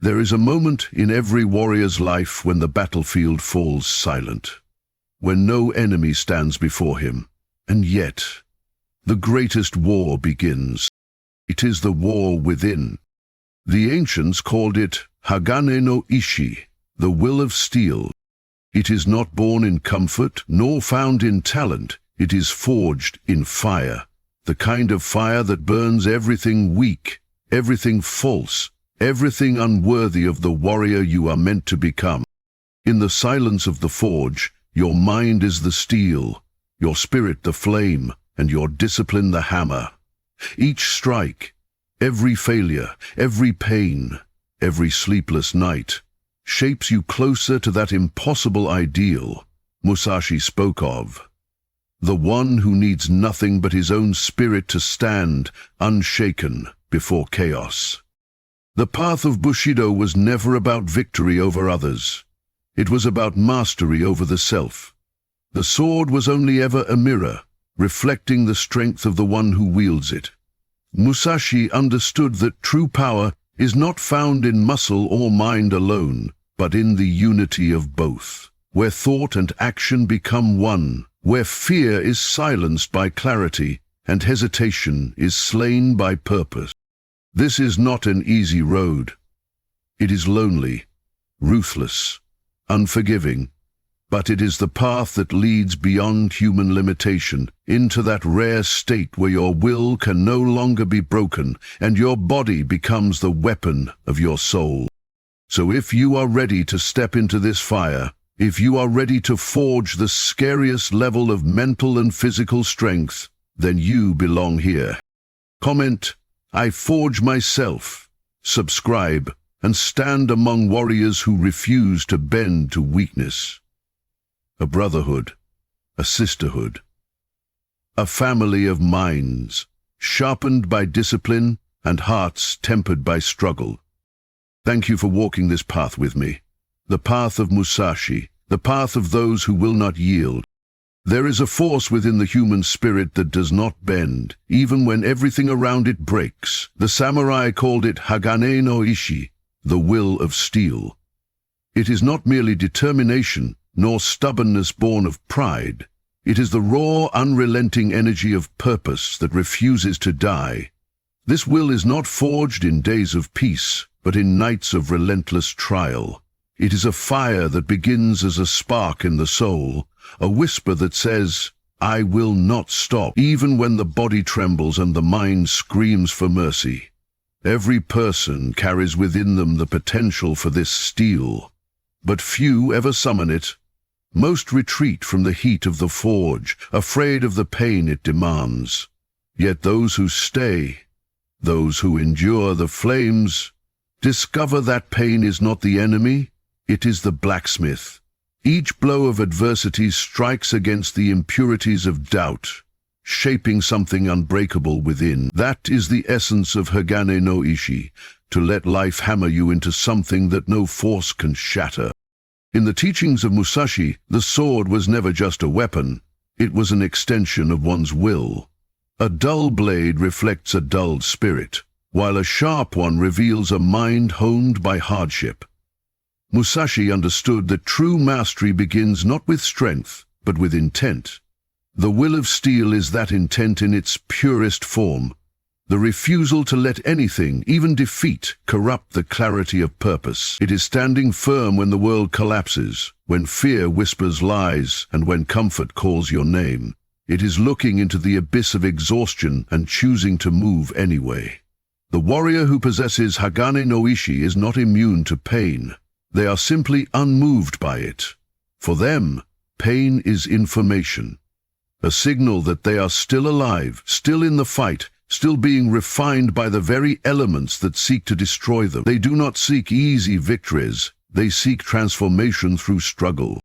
There is a moment in every warrior's life when the battlefield falls silent, when no enemy stands before him, and yet the greatest war begins. It is the war within. The ancients called it Hagane no Ishi, the will of steel. It is not born in comfort, nor found in talent. It is forged in fire, the kind of fire that burns everything weak, everything false, everything unworthy of the warrior you are meant to become. In the silence of the forge, your mind is the steel, your spirit the flame, and your discipline the hammer. Each strike, every failure, every pain, every sleepless night, shapes you closer to that impossible ideal Musashi spoke of. The one who needs nothing but his own spirit to stand unshaken before chaos. The path of Bushido was never about victory over others. It was about mastery over the self. The sword was only ever a mirror, reflecting the strength of the one who wields it. Musashi understood that true power is not found in muscle or mind alone, but in the unity of both, where thought and action become one, where fear is silenced by clarity and hesitation is slain by purpose. This is not an easy road. It is lonely, ruthless, unforgiving, but it is the path that leads beyond human limitation, into that rare state where your will can no longer be broken and your body becomes the weapon of your soul. So if you are ready to step into this fire, if you are ready to forge the scariest level of mental and physical strength, then you belong here. Comment, "I forge myself," subscribe, and stand among warriors who refuse to bend to weakness. A brotherhood, a sisterhood, a family of minds, sharpened by discipline and hearts tempered by struggle. Thank you for walking this path with me, the path of Musashi, the path of those who will not yield. There is a force within the human spirit that does not bend, even when everything around it breaks. The samurai called it Hagane no Ishi, the will of steel. It is not merely determination, nor stubbornness born of pride. It is the raw, unrelenting energy of purpose that refuses to die. This will is not forged in days of peace, but in nights of relentless trial. It is a fire that begins as a spark in the soul, a whisper that says, "I will not stop," even when the body trembles and the mind screams for mercy. Every person carries within them the potential for this steel, but few ever summon it. Most retreat from the heat of the forge, afraid of the pain it demands. Yet those who stay, those who endure the flames, discover that pain is not the enemy, it is the blacksmith. Each blow of adversity strikes against the impurities of doubt, shaping something unbreakable within. That is the essence of Hagane no Ishi, to let life hammer you into something that no force can shatter. In the teachings of Musashi, the sword was never just a weapon, it was an extension of one's will. A dull blade reflects a dulled spirit, while a sharp one reveals a mind honed by hardship. Musashi understood that true mastery begins not with strength, but with intent. The will of steel is that intent in its purest form, the refusal to let anything, even defeat, corrupt the clarity of purpose. It is standing firm when the world collapses, when fear whispers lies, and when comfort calls your name. It is looking into the abyss of exhaustion and choosing to move anyway. The warrior who possesses Hagane no Ishi is not immune to pain. They are simply unmoved by it. For them, pain is information, a signal that they are still alive, still in the fight, still being refined by the very elements that seek to destroy them. They do not seek easy victories, they seek transformation through struggle.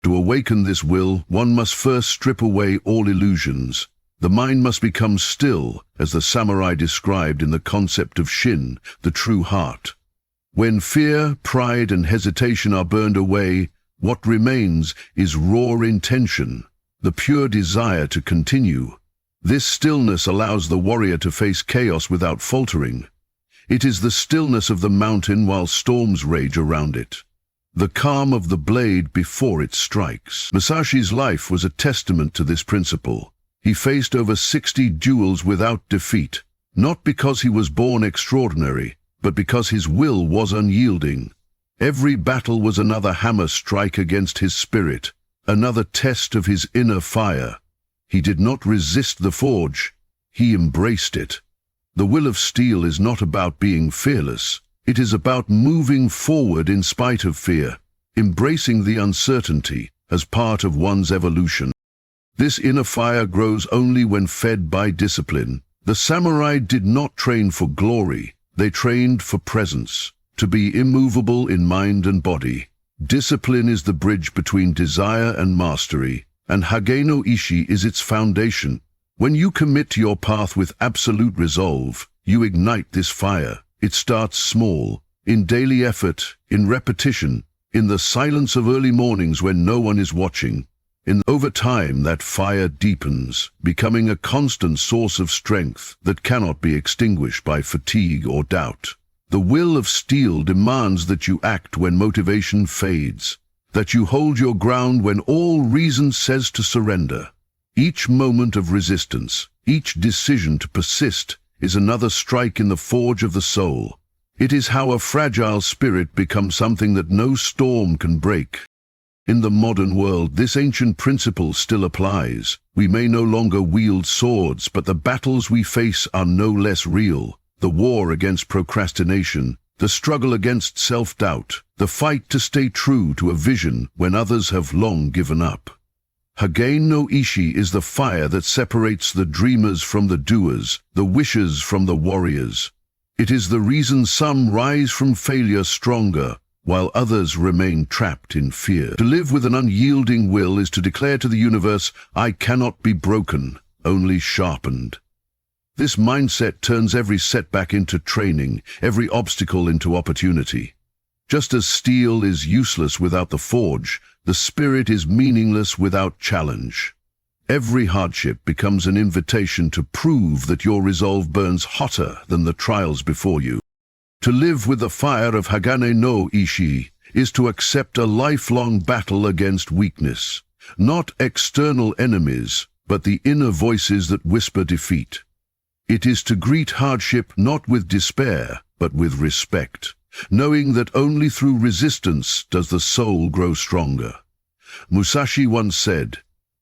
To awaken this will, one must first strip away all illusions. The mind must become still, as the samurai described in the concept of shin, the true heart. When fear, pride, and hesitation are burned away, what remains is raw intention, the pure desire to continue. This stillness allows the warrior to face chaos without faltering. It is the stillness of the mountain while storms rage around it. The calm of the blade before it strikes. Musashi's life was a testament to this principle. He faced over 60 duels without defeat, not because he was born extraordinary, but because his will was unyielding. Every battle was another hammer strike against his spirit, another test of his inner fire. He did not resist the forge, he embraced it. The will of steel is not about being fearless. It is about moving forward in spite of fear, embracing the uncertainty as part of one's evolution. This inner fire grows only when fed by discipline. The samurai did not train for glory, they trained for presence, to be immovable in mind and body. Discipline is the bridge between desire and mastery, and Hagane Ishi is its foundation. When you commit to your path with absolute resolve, you ignite this fire. It starts small, in daily effort, in repetition, in the silence of early mornings when no one is watching. Over time, that fire deepens, becoming a constant source of strength that cannot be extinguished by fatigue or doubt. The will of steel demands that you act when motivation fades, that you hold your ground when all reason says to surrender. Each moment of resistance, each decision to persist, is another strike in the forge of the soul. It is how a fragile spirit becomes something that no storm can break. In the modern world, this ancient principle still applies. We may no longer wield swords, but the battles we face are no less real. The war against procrastination, the struggle against self-doubt, the fight to stay true to a vision when others have long given up. Hagane Ishi is the fire that separates the dreamers from the doers, the wishers from the warriors. It is the reason some rise from failure stronger, while others remain trapped in fear. To live with an unyielding will is to declare to the universe, I cannot be broken, only sharpened. This mindset turns every setback into training, every obstacle into opportunity. Just as steel is useless without the forge, the spirit is meaningless without challenge. Every hardship becomes an invitation to prove that your resolve burns hotter than the trials before you. To live with the fire of Hagane Ishi is to accept a lifelong battle against weakness, not external enemies, but the inner voices that whisper defeat. It is to greet hardship not with despair, but with respect, knowing that only through resistance does the soul grow stronger. Musashi once said,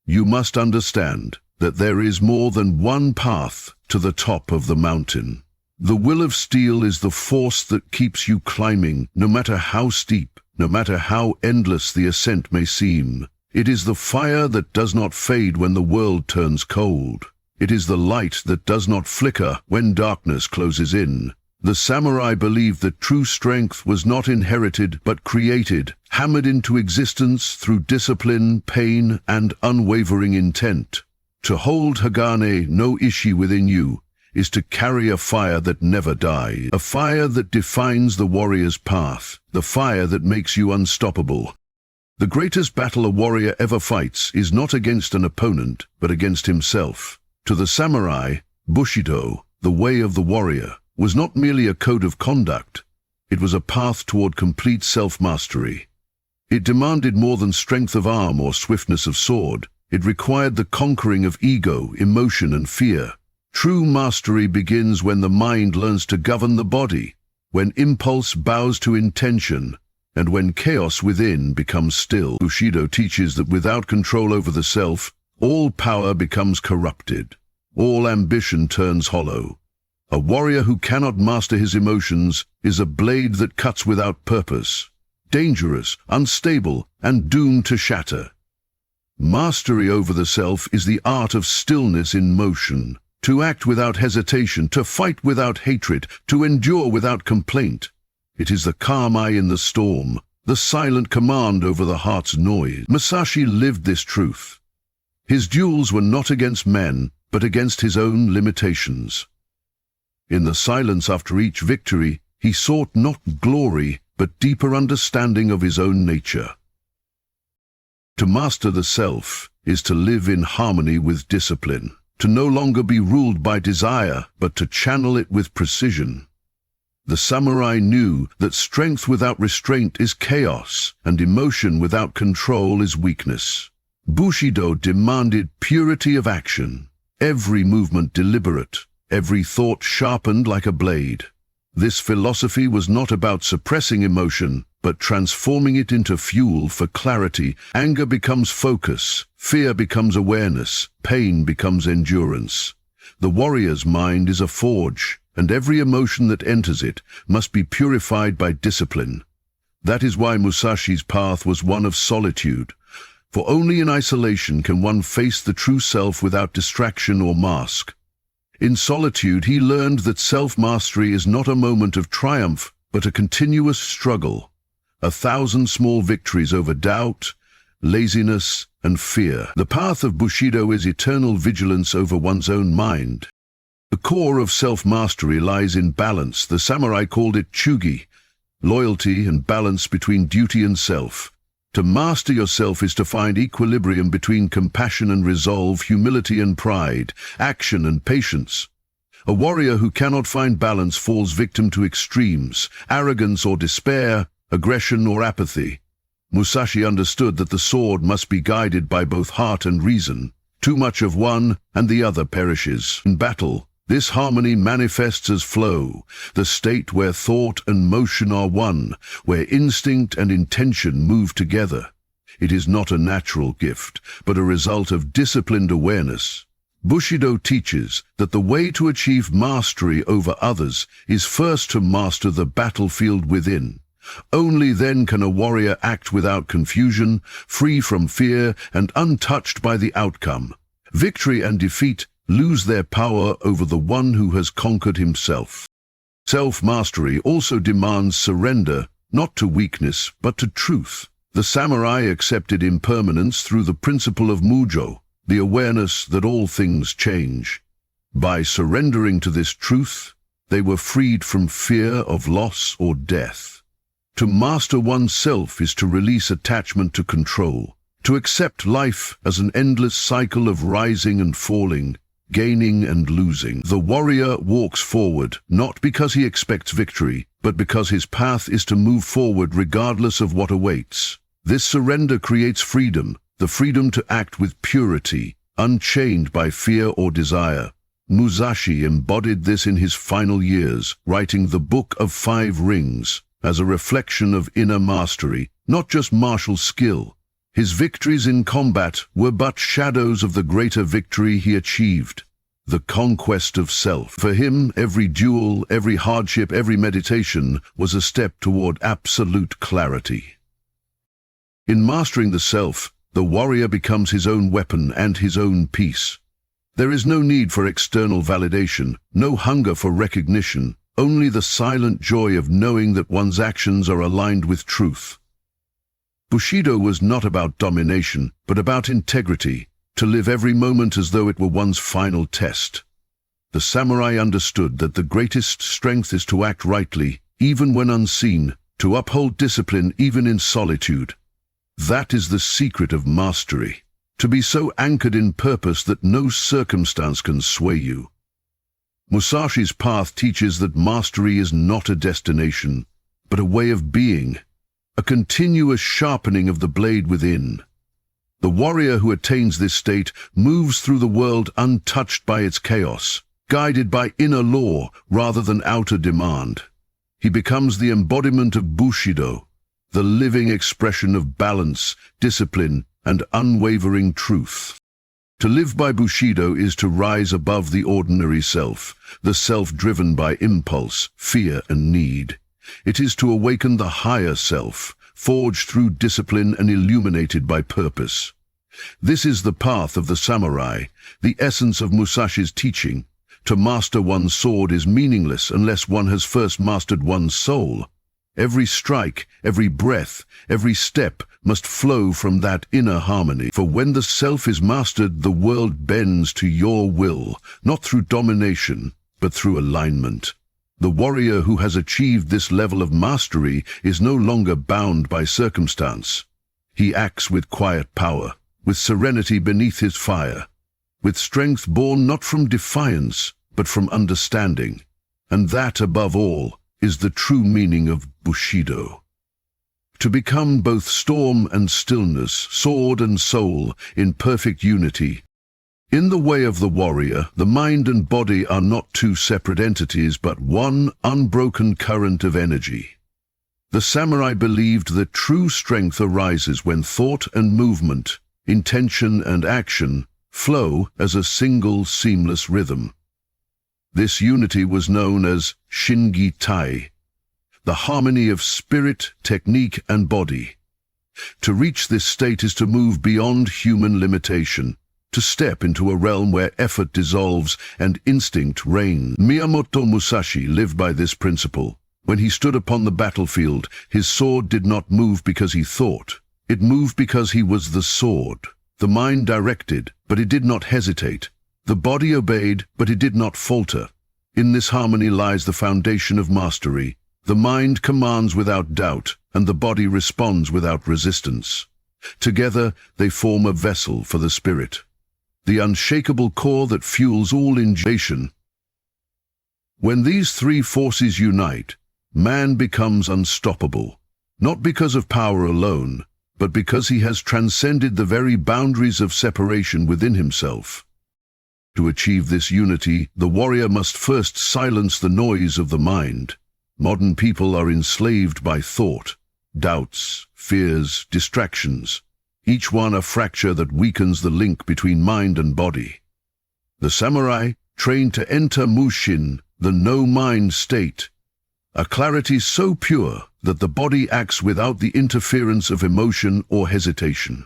"You must understand that there is more than one path to the top of the mountain." The will of steel is the force that keeps you climbing, no matter how steep, no matter how endless the ascent may seem. It is the fire that does not fade when the world turns cold. It is the light that does not flicker when darkness closes in. The samurai believed that true strength was not inherited but created, hammered into existence through discipline, pain, and unwavering intent. To hold Hagane Ishi within you is to carry a fire that never dies, a fire that defines the warrior's path, the fire that makes you unstoppable. The greatest battle a warrior ever fights is not against an opponent, but against himself. To the samurai, Bushido, the way of the warrior, was not merely a code of conduct. It was a path toward complete self-mastery. It demanded more than strength of arm or swiftness of sword. It required the conquering of ego, emotion, and fear. True mastery begins when the mind learns to govern the body, when impulse bows to intention, and when chaos within becomes still. Bushido teaches that without control over the self, all power becomes corrupted. All ambition turns hollow. A warrior who cannot master his emotions is a blade that cuts without purpose, dangerous, unstable, and doomed to shatter. Mastery over the self is the art of stillness in motion. To act without hesitation, to fight without hatred, to endure without complaint. It is the calm eye in the storm, the silent command over the heart's noise. Musashi lived this truth. His duels were not against men, but against his own limitations. In the silence after each victory, he sought not glory, but deeper understanding of his own nature. To master the self is to live in harmony with discipline. To no longer be ruled by desire, but to channel it with precision. The samurai knew that strength without restraint is chaos, and emotion without control is weakness. Bushido demanded purity of action, every movement deliberate, every thought sharpened like a blade. This philosophy was not about suppressing emotion, but transforming it into fuel for clarity. Anger becomes focus, fear becomes awareness, pain becomes endurance. The warrior's mind is a forge, and every emotion that enters it must be purified by discipline. That is why Musashi's path was one of solitude, for only in isolation can one face the true self without distraction or mask. In solitude, he learned that self-mastery is not a moment of triumph, but a continuous struggle. 1,000 small victories over doubt, laziness, and fear. The path of Bushido is eternal vigilance over one's own mind. The core of self-mastery lies in balance. The samurai called it chugi, loyalty and balance between duty and self. To master yourself is to find equilibrium between compassion and resolve, humility and pride, action and patience. A warrior who cannot find balance falls victim to extremes, arrogance or despair, aggression or apathy. Musashi understood that the sword must be guided by both heart and reason. Too much of one and the other perishes. In battle, this harmony manifests as flow, the state where thought and motion are one, where instinct and intention move together. It is not a natural gift, but a result of disciplined awareness. Bushido teaches that the way to achieve mastery over others is first to master the battlefield within. Only then can a warrior act without confusion, free from fear, and untouched by the outcome. Victory and defeat lose their power over the one who has conquered himself. Self-mastery also demands surrender, not to weakness, but to truth. The samurai accepted impermanence through the principle of Mujo, the awareness that all things change. By surrendering to this truth, they were freed from fear of loss or death. To master oneself is to release attachment to control, to accept life as an endless cycle of rising and falling, gaining and losing. The warrior walks forward, not because he expects victory, but because his path is to move forward regardless of what awaits. This surrender creates freedom, the freedom to act with purity, unchained by fear or desire. Musashi embodied this in his final years, writing the Book of 5 Rings as a reflection of inner mastery, not just martial skill. His victories in combat were but shadows of the greater victory he achieved, the conquest of self. For him, every duel, every hardship, every meditation was a step toward absolute clarity. In mastering the self, the warrior becomes his own weapon and his own peace. There is no need for external validation, no hunger for recognition, only the silent joy of knowing that one's actions are aligned with truth. Bushido was not about domination, but about integrity, to live every moment as though it were one's final test. The samurai understood that the greatest strength is to act rightly, even when unseen, to uphold discipline even in solitude. That is the secret of mastery, to be so anchored in purpose that no circumstance can sway you. Musashi's path teaches that mastery is not a destination, but a way of being, a continuous sharpening of the blade within. The warrior who attains this state moves through the world untouched by its chaos, guided by inner law rather than outer demand. He becomes the embodiment of Bushido, the living expression of balance, discipline, and unwavering truth. To live by Bushido is to rise above the ordinary self, the self driven by impulse, fear, and need. It is to awaken the higher self, forged through discipline and illuminated by purpose. This is the path of the samurai, the essence of Musashi's teaching. To master one's sword is meaningless unless one has first mastered one's soul. Every strike, every breath, every step must flow from that inner harmony. For when the self is mastered, the world bends to your will, not through domination, but through alignment. The warrior who has achieved this level of mastery is no longer bound by circumstance. He acts with quiet power, with serenity beneath his fire, with strength born not from defiance, but from understanding. And that, above all, is the true meaning of Bushido. To become both storm and stillness, sword and soul, in perfect unity. In the way of the warrior, the mind and body are not two separate entities, but one unbroken current of energy. The samurai believed that true strength arises when thought and movement, intention and action, flow as a single seamless rhythm. This unity was known as Shingi-tai, the harmony of spirit, technique, and body. To reach this state is to move beyond human limitation, to step into a realm where effort dissolves and instinct reigns. Miyamoto Musashi lived by this principle. When he stood upon the battlefield, his sword did not move because he thought. It moved because he was the sword. The mind directed, but it did not hesitate. The body obeyed, but it did not falter. In this harmony lies the foundation of mastery. The mind commands without doubt, and the body responds without resistance. Together, they form a vessel for the spirit, the unshakable core that fuels all innovation. When these three forces unite, man becomes unstoppable, not because of power alone, but because he has transcended the very boundaries of separation within himself. To achieve this unity, the warrior must first silence the noise of the mind. Modern people are enslaved by thought, doubts, fears, distractions, each one a fracture that weakens the link between mind and body. The samurai, trained to enter Mushin, the no-mind state, a clarity so pure that the body acts without the interference of emotion or hesitation.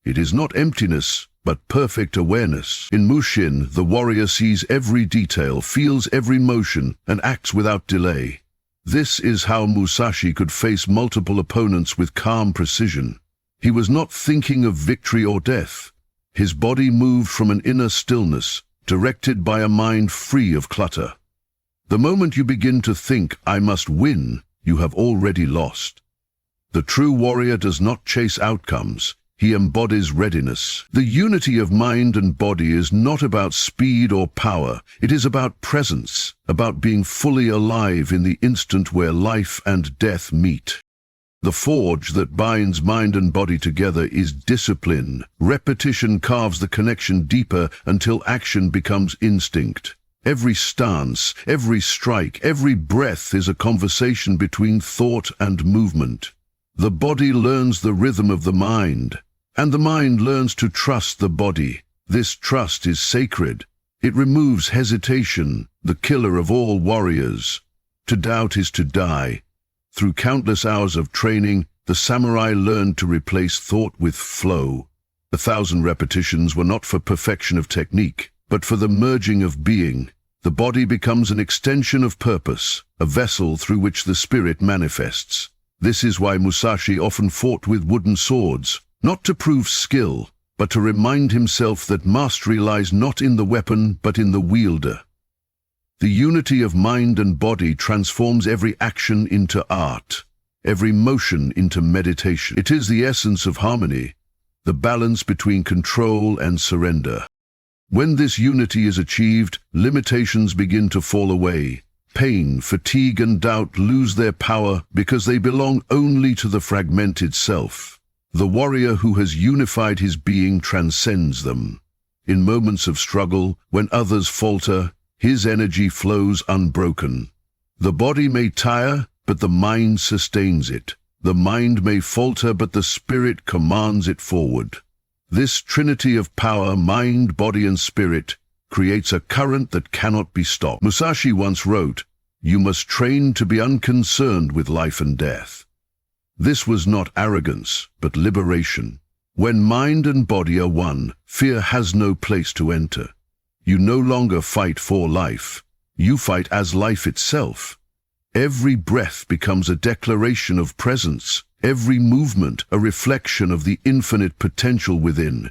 It is not emptiness, but perfect awareness. In Mushin, the warrior sees every detail, feels every motion, and acts without delay. This is how Musashi could face multiple opponents with calm precision. He was not thinking of victory or death. His body moved from an inner stillness, directed by a mind free of clutter. The moment you begin to think, "I must win," you have already lost. The true warrior does not chase outcomes. He embodies readiness. The unity of mind and body is not about speed or power. It is about presence, about being fully alive in the instant where life and death meet. The forge that binds mind and body together is discipline. Repetition carves the connection deeper until action becomes instinct. Every stance, every strike, every breath is a conversation between thought and movement. The body learns the rhythm of the mind, and the mind learns to trust the body. This trust is sacred. It removes hesitation, the killer of all warriors. To doubt is to die. Through countless hours of training, the samurai learned to replace thought with flow. 1,000 repetitions were not for perfection of technique, but for the merging of being. The body becomes an extension of purpose, a vessel through which the spirit manifests. This is why Musashi often fought with wooden swords, not to prove skill, but to remind himself that mastery lies not in the weapon, but in the wielder. The unity of mind and body transforms every action into art, every motion into meditation. It is the essence of harmony, the balance between control and surrender. When this unity is achieved, limitations begin to fall away. Pain, fatigue, and doubt lose their power because they belong only to the fragmented self. The warrior who has unified his being transcends them. In moments of struggle, when others falter, his energy flows unbroken. The body may tire, but the mind sustains it. The mind may falter, but the spirit commands it forward. This trinity of power, mind, body, and spirit, creates a current that cannot be stopped. Musashi once wrote, "You must train to be unconcerned with life and death." This was not arrogance, but liberation. When mind and body are one, fear has no place to enter. You no longer fight for life. You fight as life itself. Every breath becomes a declaration of presence. Every movement a reflection of the infinite potential within.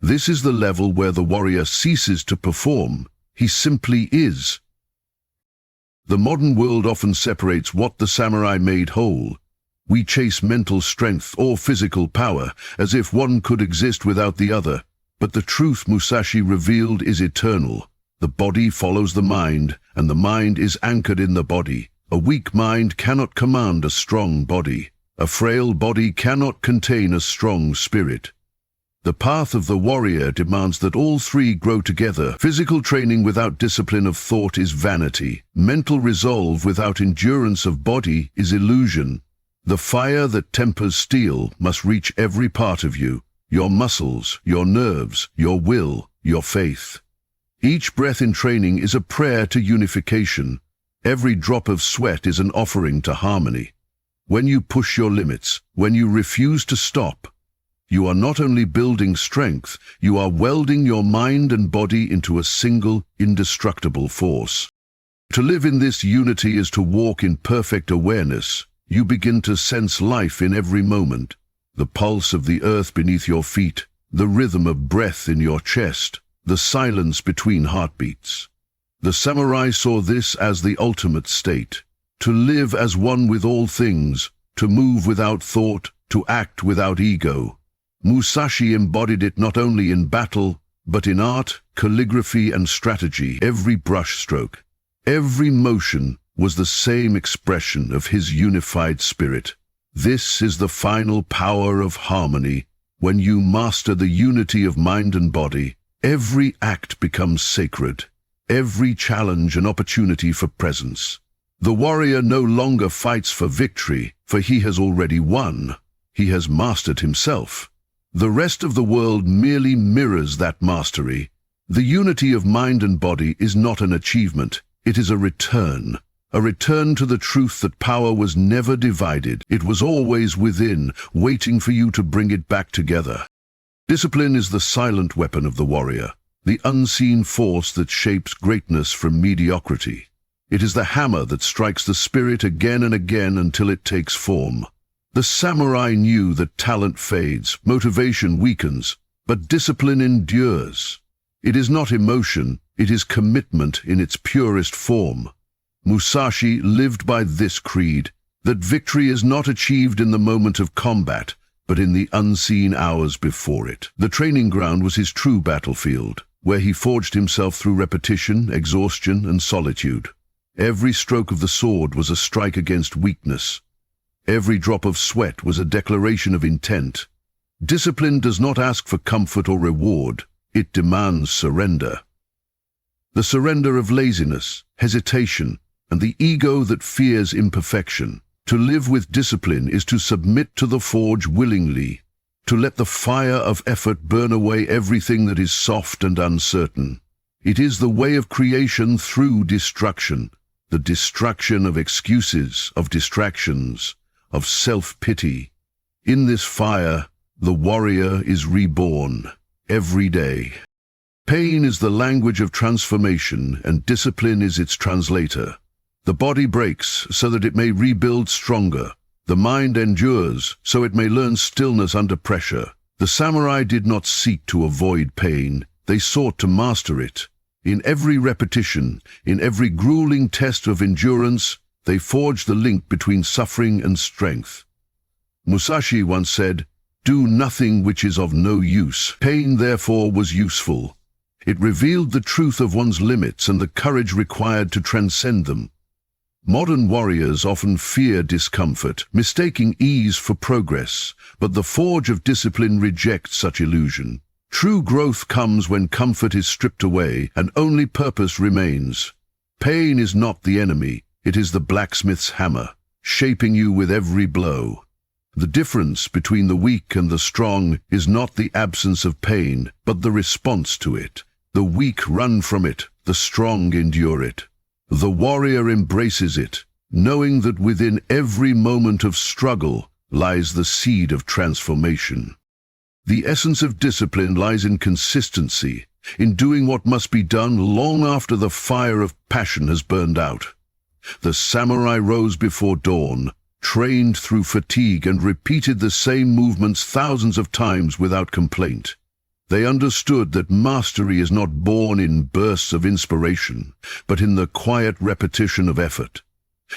This is the level where the warrior ceases to perform. He simply is. The modern world often separates what the samurai made whole. We chase mental strength or physical power, as if one could exist without the other. But the truth Musashi revealed is eternal. The body follows the mind, and the mind is anchored in the body. A weak mind cannot command a strong body. A frail body cannot contain a strong spirit. The path of the warrior demands that all three grow together. Physical training without discipline of thought is vanity. Mental resolve without endurance of body is illusion. The fire that tempers steel must reach every part of you, your muscles, your nerves, your will, your faith. Each breath in training is a prayer to unification. Every drop of sweat is an offering to harmony. When you push your limits, when you refuse to stop, you are not only building strength, you are welding your mind and body into a single, indestructible force. To live in this unity is to walk in perfect awareness. You begin to sense life in every moment, the pulse of the earth beneath your feet, the rhythm of breath in your chest, the silence between heartbeats. The samurai saw this as the ultimate state, to live as one with all things, to move without thought, to act without ego. Musashi embodied it not only in battle, but in art, calligraphy, and strategy. Every brushstroke, every motion was the same expression of his unified spirit. This is the final power of harmony. When you master the unity of mind and body, every act becomes sacred, every challenge an opportunity for presence. The warrior no longer fights for victory, for he has already won. He has mastered himself. The rest of the world merely mirrors that mastery. The unity of mind and body is not an achievement, it is a return to the truth that power was never divided. It was always within, waiting for you to bring it back together. Discipline is the silent weapon of the warrior, the unseen force that shapes greatness from mediocrity. It is the hammer that strikes the spirit again and again until it takes form. The samurai knew that talent fades, motivation weakens, but discipline endures. It is not emotion, it is commitment in its purest form. Musashi lived by this creed, that victory is not achieved in the moment of combat, but in the unseen hours before it. The training ground was his true battlefield, where he forged himself through repetition, exhaustion, and solitude. Every stroke of the sword was a strike against weakness. Every drop of sweat was a declaration of intent. Discipline does not ask for comfort or reward, it demands surrender. The surrender of laziness, hesitation, and the ego that fears imperfection. To live with discipline is to submit to the forge willingly, to let the fire of effort burn away everything that is soft and uncertain. It is the way of creation through destruction, the destruction of excuses, of distractions, of self-pity. In this fire, the warrior is reborn every day. Pain is the language of transformation, and discipline is its translator. The body breaks so that it may rebuild stronger. The mind endures so it may learn stillness under pressure. The samurai did not seek to avoid pain, they sought to master it. In every repetition, in every grueling test of endurance, they forged the link between suffering and strength. Musashi once said, "Do nothing which is of no use." Pain, therefore, was useful. It revealed the truth of one's limits and the courage required to transcend them. Modern warriors often fear discomfort, mistaking ease for progress, but the forge of discipline rejects such illusion. True growth comes when comfort is stripped away and only purpose remains. Pain is not the enemy, it is the blacksmith's hammer, shaping you with every blow. The difference between the weak and the strong is not the absence of pain, but the response to it. The weak run from it, the strong endure it. The warrior embraces it, knowing that within every moment of struggle lies the seed of transformation. The essence of discipline lies in consistency, in doing what must be done long after the fire of passion has burned out. The samurai rose before dawn, trained through fatigue, and repeated the same movements thousands of times without complaint. They understood that mastery is not born in bursts of inspiration, but in the quiet repetition of effort.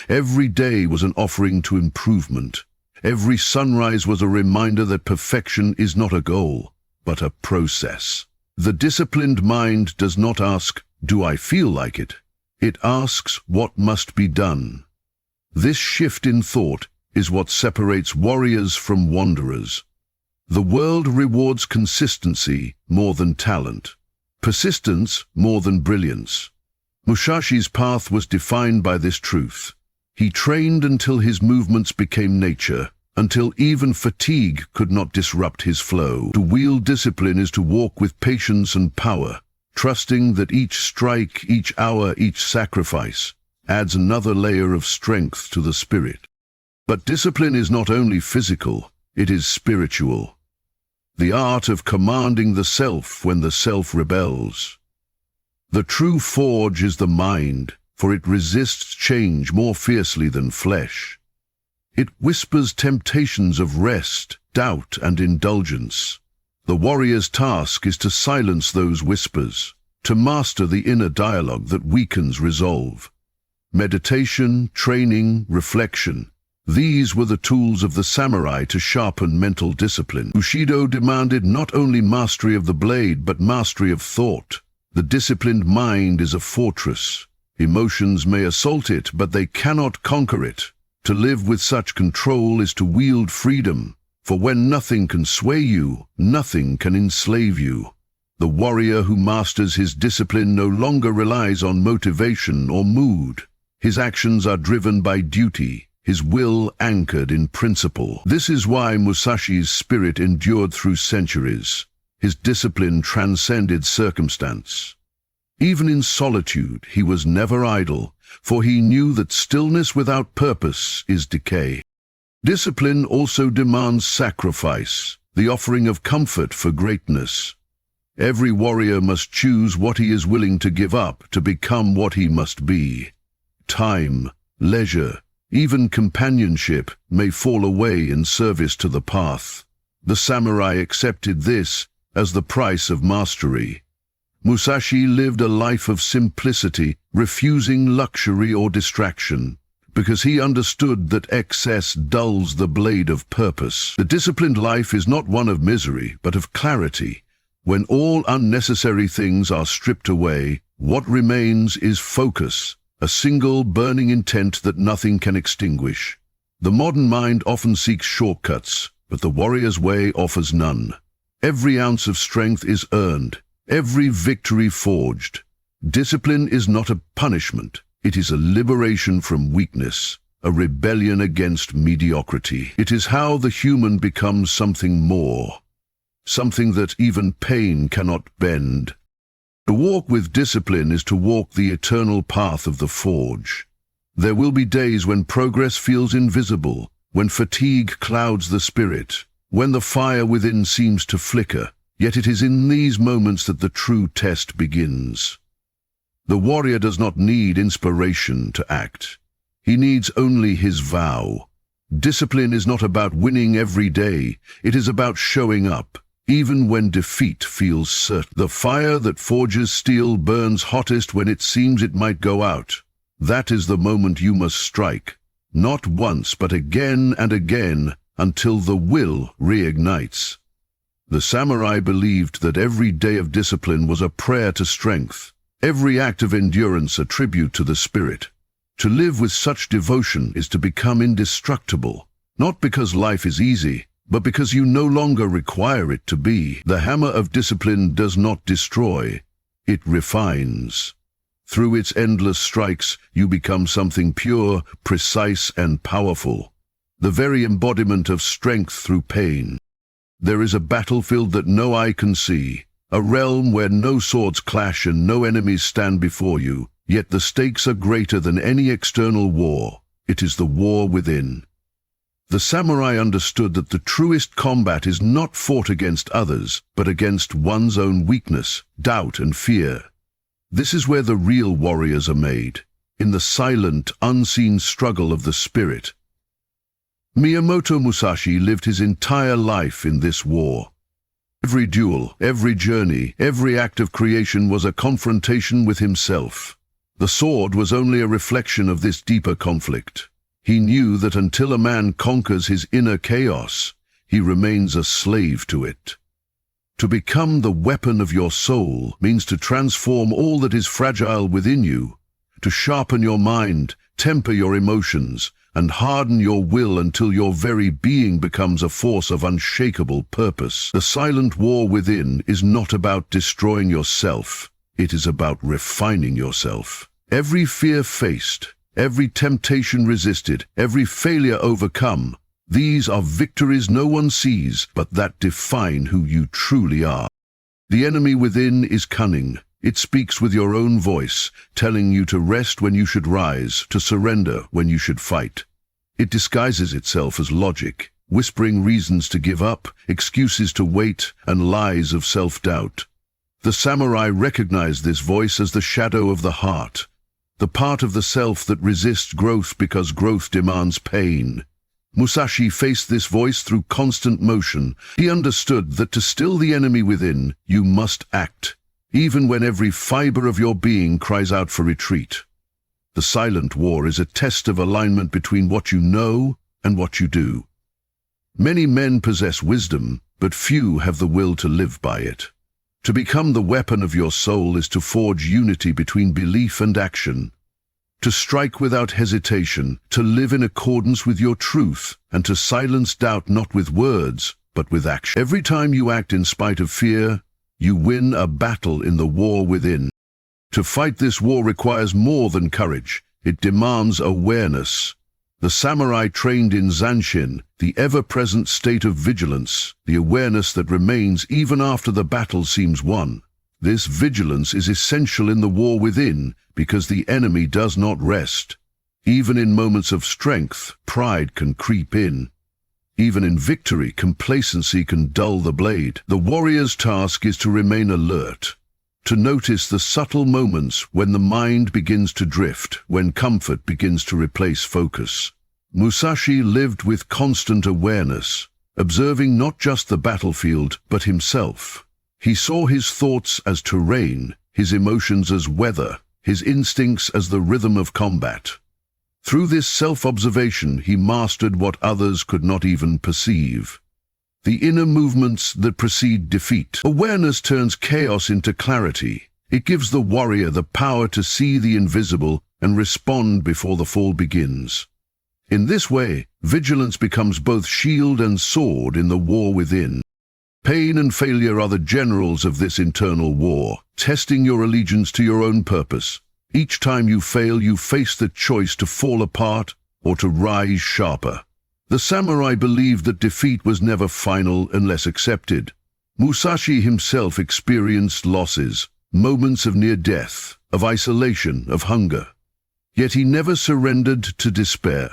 Every day was an offering to improvement. Every sunrise was a reminder that perfection is not a goal, but a process. The disciplined mind does not ask, "Do I feel like it?" It asks, "What must be done?" This shift in thought is what separates warriors from wanderers. The world rewards consistency more than talent, persistence more than brilliance. Musashi's path was defined by this truth. He trained until his movements became nature, until even fatigue could not disrupt his flow. To wield discipline is to walk with patience and power, trusting that each strike, each hour, each sacrifice adds another layer of strength to the spirit. But discipline is not only physical, it is spiritual. The art of commanding the self when the self rebels. The true forge is the mind, for it resists change more fiercely than flesh. It whispers temptations of rest, doubt, and indulgence. The warrior's task is to silence those whispers, to master the inner dialogue that weakens resolve. Meditation, training, reflection. These were the tools of the samurai to sharpen mental discipline. Bushido demanded not only mastery of the blade, but mastery of thought. The disciplined mind is a fortress. Emotions may assault it, but they cannot conquer it. To live with such control is to wield freedom, for when nothing can sway you, nothing can enslave you. The warrior who masters his discipline no longer relies on motivation or mood. His actions are driven by duty, his will anchored in principle. This is why Musashi's spirit endured through centuries. His discipline transcended circumstance. Even in solitude, he was never idle, for he knew that stillness without purpose is decay. Discipline also demands sacrifice, the offering of comfort for greatness. Every warrior must choose what he is willing to give up to become what he must be. Time, leisure, even companionship may fall away in service to the path. The samurai accepted this as the price of mastery. Musashi lived a life of simplicity, refusing luxury or distraction, because he understood that excess dulls the blade of purpose. The disciplined life is not one of misery, but of clarity. When all unnecessary things are stripped away, what remains is focus, a single burning intent that nothing can extinguish. The modern mind often seeks shortcuts, but the warrior's way offers none. Every ounce of strength is earned, every victory forged. Discipline is not a punishment, it is a liberation from weakness, a rebellion against mediocrity. It is how the human becomes something more, something that even pain cannot bend. To walk with discipline is to walk the eternal path of the forge. There will be days when progress feels invisible, when fatigue clouds the spirit, when the fire within seems to flicker, yet it is in these moments that the true test begins. The warrior does not need inspiration to act. He needs only his vow. Discipline is not about winning every day, it is about showing up, even when defeat feels certain. The fire that forges steel burns hottest when it seems it might go out. That is the moment you must strike, not once but again and again, until the will reignites. The samurai believed that every day of discipline was a prayer to strength, every act of endurance a tribute to the spirit. To live with such devotion is to become indestructible, not because life is easy, but because you no longer require it to be. The hammer of discipline does not destroy, it refines. Through its endless strikes, you become something pure, precise, and powerful, the very embodiment of strength through pain. There is a battlefield that no eye can see, a realm where no swords clash and no enemies stand before you, yet the stakes are greater than any external war. It is the war within. The samurai understood that the truest combat is not fought against others, but against one's own weakness, doubt, and fear. This is where the real warriors are made, in the silent, unseen struggle of the spirit. Miyamoto Musashi lived his entire life in this war. Every duel, every journey, every act of creation was a confrontation with himself. The sword was only a reflection of this deeper conflict. He knew that until a man conquers his inner chaos, he remains a slave to it. To become the weapon of your soul means to transform all that is fragile within you, to sharpen your mind, temper your emotions, and harden your will until your very being becomes a force of unshakable purpose. The silent war within is not about destroying yourself. It is about refining yourself. Every fear faced, every temptation resisted, every failure overcome, these are victories no one sees, but that define who you truly are. The enemy within is cunning. It speaks with your own voice, telling you to rest when you should rise, to surrender when you should fight. It disguises itself as logic, whispering reasons to give up, excuses to wait, and lies of self-doubt. The samurai recognized this voice as the shadow of the heart, the part of the self that resists growth because growth demands pain. Musashi faced this voice through constant motion. He understood that to still the enemy within, you must act, even when every fiber of your being cries out for retreat. The silent war is a test of alignment between what you know and what you do. Many men possess wisdom, but few have the will to live by it. To become the weapon of your soul is to forge unity between belief and action, to strike without hesitation, to live in accordance with your truth, and to silence doubt not with words, but with action. Every time you act in spite of fear, you win a battle in the war within. To fight this war requires more than courage. It demands awareness. The samurai trained in Zanshin, the ever-present state of vigilance, the awareness that remains even after the battle seems won. This vigilance is essential in the war within, because the enemy does not rest. Even in moments of strength, pride can creep in. Even in victory, complacency can dull the blade. The warrior's task is to remain alert, to notice the subtle moments when the mind begins to drift, when comfort begins to replace focus. Musashi lived with constant awareness, observing not just the battlefield, but himself. He saw his thoughts as terrain, his emotions as weather, his instincts as the rhythm of combat. Through this self-observation, he mastered what others could not even perceive. The inner movements that precede defeat. Awareness turns chaos into clarity. It gives the warrior the power to see the invisible and respond before the fall begins. In this way, vigilance becomes both shield and sword in the war within. Pain and failure are the generals of this internal war, testing your allegiance to your own purpose. Each time you fail, you face the choice to fall apart or to rise sharper. The samurai believed that defeat was never final unless accepted. Musashi himself experienced losses, moments of near death, of isolation, of hunger. Yet he never surrendered to despair.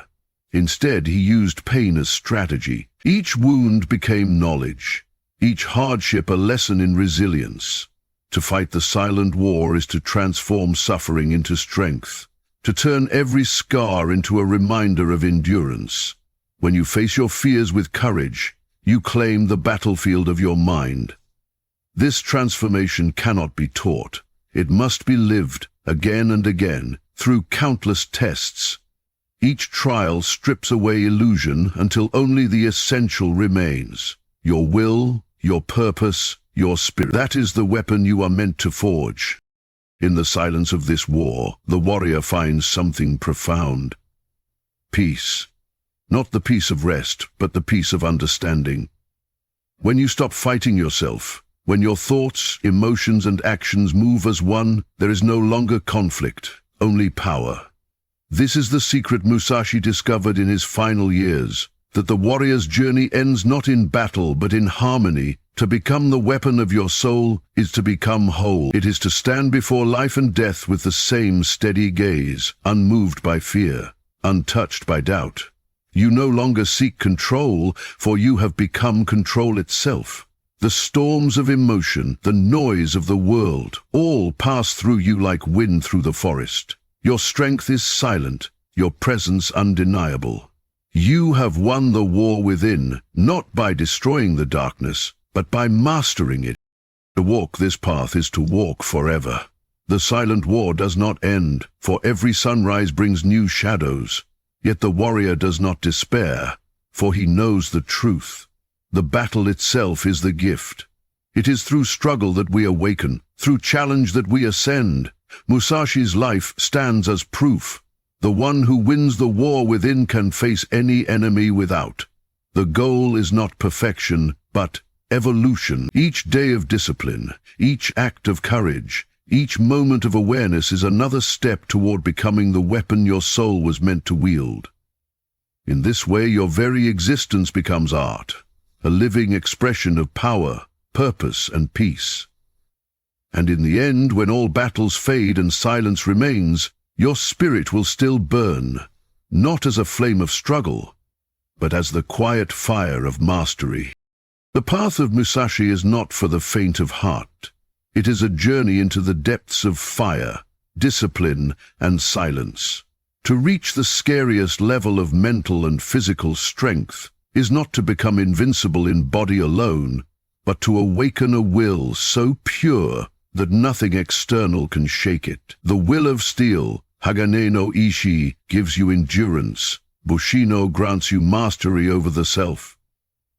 Instead, he used pain as strategy. Each wound became knowledge, each hardship a lesson in resilience. To fight the silent war is to transform suffering into strength, to turn every scar into a reminder of endurance. When you face your fears with courage, you claim the battlefield of your mind. This transformation cannot be taught. It must be lived again and again through countless tests. Each trial strips away illusion until only the essential remains. Your will, your purpose, your spirit. That is the weapon you are meant to forge. In the silence of this war, the warrior finds something profound. Peace. Not the peace of rest, but the peace of understanding. When you stop fighting yourself, when your thoughts, emotions, and actions move as one, there is no longer conflict, only power. This is the secret Musashi discovered in his final years, that the warrior's journey ends not in battle but in harmony. To become the weapon of your soul is to become whole. It is to stand before life and death with the same steady gaze, unmoved by fear, untouched by doubt. You no longer seek control, for you have become control itself. The storms of emotion, the noise of the world, all pass through you like wind through the forest. Your strength is silent, your presence undeniable. You have won the war within, not by destroying the darkness, but by mastering it. To walk this path is to walk forever. The silent war does not end, for every sunrise brings new shadows. Yet the warrior does not despair, for he knows the truth. The battle itself is the gift. It is through struggle that we awaken, through challenge that we ascend. Musashi's life stands as proof. The one who wins the war within can face any enemy without. The goal is not perfection, but evolution. Each day of discipline, each act of courage, each moment of awareness is another step toward becoming the weapon your soul was meant to wield. In this way, your very existence becomes art, a living expression of power, purpose, and peace. And in the end, when all battles fade and silence remains, your spirit will still burn, not as a flame of struggle, but as the quiet fire of mastery. The path of Musashi is not for the faint of heart. It is a journey into the depths of fire, discipline, and silence. To reach the scariest level of mental and physical strength is not to become invincible in body alone, but to awaken a will so pure that nothing external can shake it. The will of steel, Hagane no Ishi, gives you endurance. Bushido grants you mastery over the self.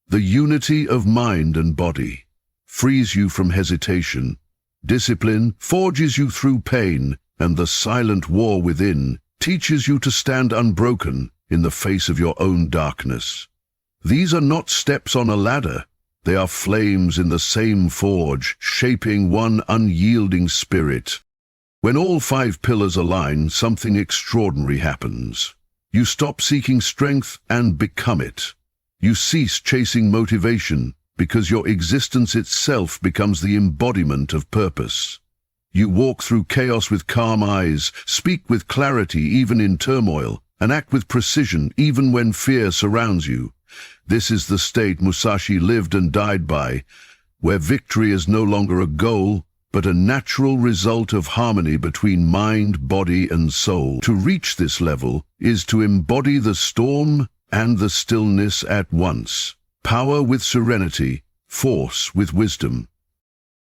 The unity of mind and body frees you from hesitation. Discipline forges you through pain, and the silent war within teaches you to stand unbroken in the face of your own darkness. These are not steps on a ladder. They are flames in the same forge, shaping one unyielding spirit. When all 5 pillars align, something extraordinary happens. You stop seeking strength and become it. You cease chasing motivation because your existence itself becomes the embodiment of purpose. You walk through chaos with calm eyes, speak with clarity even in turmoil, and act with precision even when fear surrounds you. This is the state Musashi lived and died by, where victory is no longer a goal, but a natural result of harmony between mind, body, and soul. To reach this level is to embody the storm and the stillness at once, power with serenity, force with wisdom.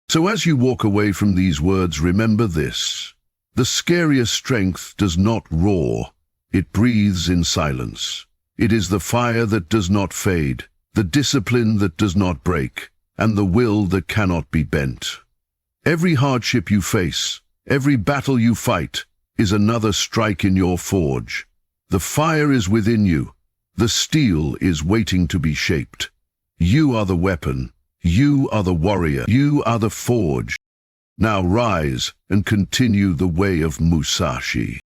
So as you walk away from these words, remember this: the scariest strength does not roar, it breathes in silence. It is the fire that does not fade, the discipline that does not break, and the will that cannot be bent. Every hardship you face, every battle you fight, is another strike in your forge. The fire is within you, the steel is waiting to be shaped. You are the weapon, you are the warrior, you are the forge. Now rise and continue the way of Musashi.